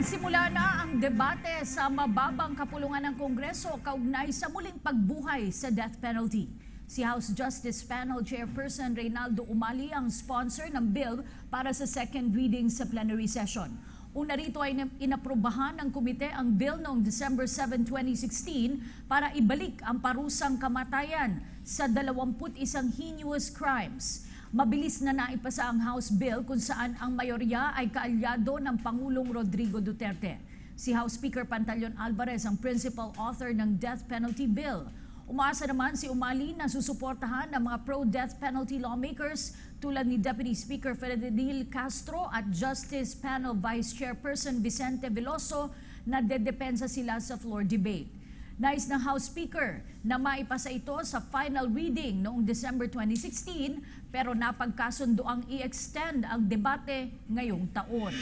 Nagsimula na ang debate sa mababang kapulungan ng Kongreso kaugnay sa muling pagbuhay sa death penalty. Si House Justice Panel Chairperson Reynaldo Umali ang sponsor ng bill para sa second reading sa plenary session. Una rito ay inaprobahan ng komite ang bill noong December 7, 2016 para ibalik ang parusang kamatayan sa 21 heinous crimes. Mabilis na naipasa ang House Bill kung saan ang mayorya ay kaalyado ng Pangulong Rodrigo Duterte. Si House Speaker Pantaleon Alvarez ang principal author ng death penalty bill. Umaasa naman si Umali na susuportahan ng mga pro-death penalty lawmakers tulad ni Deputy Speaker Ferdinand Castro at Justice Panel Vice Chairperson Vicente Veloso na dedepensa sila sa floor debate. Nais ng House Speaker na maipasa ito sa final reading noong December 2016 pero napagkasundo ang i-extend ang debate ngayong taon.